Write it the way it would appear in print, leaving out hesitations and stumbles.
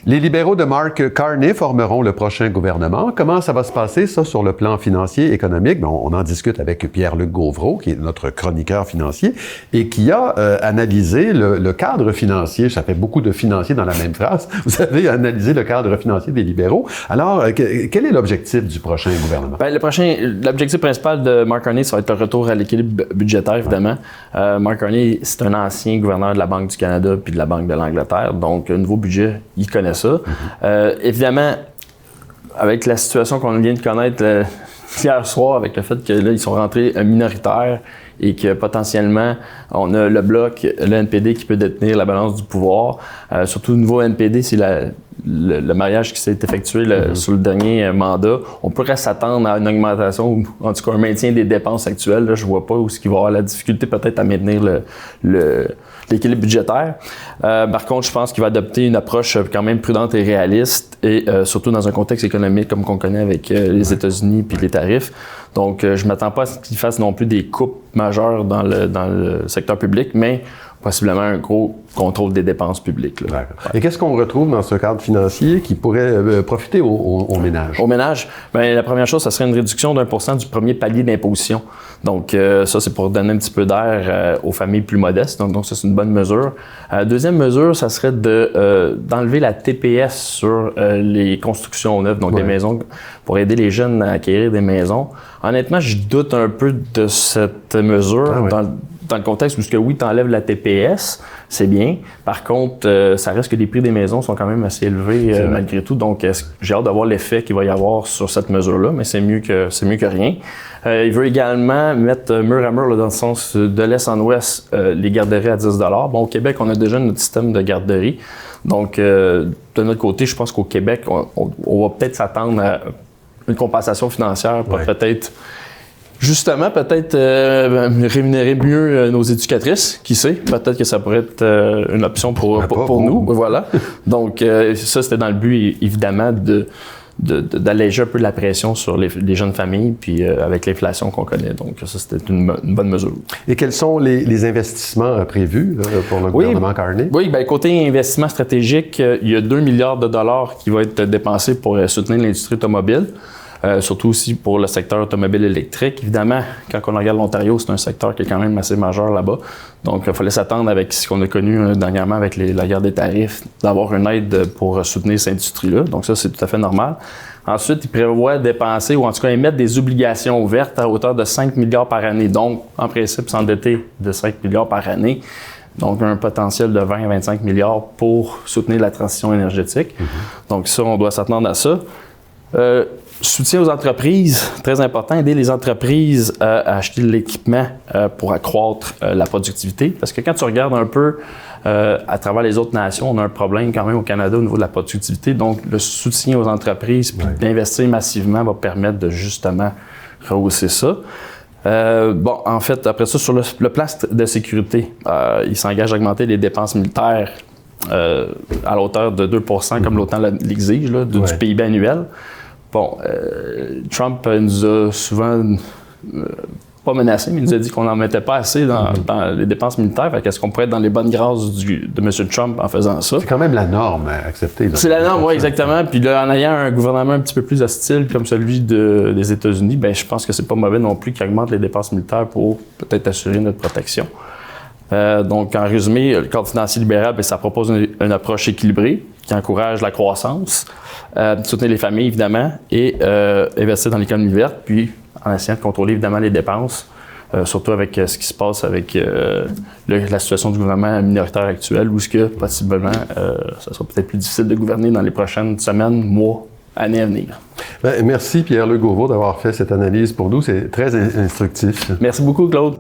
Les libéraux de Mark Carney formeront le prochain gouvernement. Comment ça va se passer, ça, sur le plan financier, économique? Bien, on en discute avec Pierre-Luc Gauvreau, qui est notre chroniqueur financier, et qui a analysé le cadre financier. Ça fait beaucoup de financiers dans la même phrase. Vous avez analysé le cadre financier des libéraux. Alors, quel est l'objectif du prochain gouvernement? Bien, l'objectif principal de Mark Carney, ça va être le retour à l'équilibre budgétaire, évidemment. Mark Carney, c'est un ancien gouverneur de la Banque du Canada puis de la Banque de l'Angleterre. Donc, un nouveau budget, il connaît ça. Évidemment, avec la situation qu'on vient de connaître hier soir, avec le fait que là, ils sont rentrés minoritaires et que potentiellement, on a le Bloc, le NPD qui peut détenir la balance du pouvoir. Surtout au niveau NPD, c'est le mariage qui s'est effectué sur le dernier mandat. On pourrait s'attendre à une augmentation ou en tout cas un maintien des dépenses actuelles. Là, je ne vois pas où il va y avoir la difficulté peut-être à maintenir l'équilibre budgétaire. Par contre, je pense qu'il va adopter une approche quand même prudente et réaliste et surtout dans un contexte économique comme qu'on connaît avec les États-Unis puis les tarifs. Donc, je ne m'attends pas à ce qu'il fasse non plus des coupes majeures dans le secteur public, mais possiblement un gros contrôle des dépenses publiques. Là. Et qu'est-ce qu'on retrouve dans ce cadre financier qui pourrait profiter aux ménages? Aux ménages, bien, la première chose, ça serait une réduction d'1% du premier palier d'imposition. Donc, ça, c'est pour donner un petit peu d'air aux familles plus modestes. Donc ça, c'est une bonne mesure. Deuxième mesure, ça serait d'enlever la TPS sur les constructions neuves, donc des maisons, pour aider les jeunes à acquérir des maisons. Honnêtement, je doute un peu de cette mesure dans le contexte où oui, tu enlèves la TPS, c'est bien. Par contre, ça reste que les prix des maisons sont quand même assez élevés malgré tout. Donc, j'ai hâte de voir l'effet qu'il va y avoir sur cette mesure-là, mais c'est mieux que rien. Il veut également mettre mur à mur là, dans le sens de l'est en ouest les garderies à 10 $. Bon, au Québec, on a déjà notre système de garderie. Donc, de notre côté, je pense qu'au Québec, on va peut-être s'attendre à une compensation financière pour peut-être rémunérer mieux nos éducatrices, qui sait, peut-être que ça pourrait être une option pour nous, voilà. Donc ça, c'était dans le but, évidemment, d'alléger un peu la pression sur les jeunes familles, puis avec l'inflation qu'on connaît. Donc ça, c'était une bonne mesure. Et quels sont les investissements prévus pour le gouvernement Carney? Oui, bien, côté investissement stratégique, il y a 2 milliards de dollars qui vont être dépensés pour soutenir l'industrie automobile. Surtout aussi pour le secteur automobile électrique. Évidemment, quand on regarde l'Ontario, c'est un secteur qui est quand même assez majeur là-bas. Donc, il fallait s'attendre avec ce qu'on a connu dernièrement avec la guerre des tarifs, d'avoir une aide pour soutenir cette industrie-là. Donc, ça, c'est tout à fait normal. Ensuite, il prévoit dépenser, ou en tout cas émettre des obligations ouvertes à hauteur de 5 milliards par année. Donc, en principe, s'endetter de 5 milliards par année. Donc, un potentiel de 20 à 25 milliards pour soutenir la transition énergétique. Donc, ça, on doit s'attendre à ça. Soutien aux entreprises, très important, aider les entreprises à acheter de l'équipement pour accroître la productivité. Parce que quand tu regardes un peu à travers les autres nations, on a un problème quand même au Canada au niveau de la productivité. Donc, le soutien aux entreprises puis d'investir massivement va permettre de justement rehausser ça. En fait, après ça, sur le plan de sécurité, il s'engage à augmenter les dépenses militaires à la hauteur de 2%, comme l'OTAN l'exige, du PIB annuel. Bon, Trump nous a souvent, pas menacé, mais il nous a dit qu'on n'en mettait pas assez dans les dépenses militaires. Fait qu'est-ce qu'on pourrait être dans les bonnes grâces de M. Trump en faisant ça? C'est quand même la norme acceptée. C'est la norme, oui, exactement. Puis là, en ayant un gouvernement un petit peu plus hostile comme celui des États-Unis, bien, je pense que c'est pas mauvais non plus qu'il augmente les dépenses militaires pour peut-être assurer notre protection. Donc, en résumé, le cadre financier libéral, bien, ça propose une approche équilibrée qui encourage la croissance, soutenir les familles, évidemment, et investir dans l'économie verte, puis en essayant de contrôler, évidemment, les dépenses, surtout avec ce qui se passe avec la situation du gouvernement minoritaire actuel, où ce que, possiblement, ça sera peut-être plus difficile de gouverner dans les prochaines semaines, mois, années à venir. Bien, merci Pierre-Luc Gauvreau d'avoir fait cette analyse pour nous. C'est très instructif. Merci beaucoup, Claude.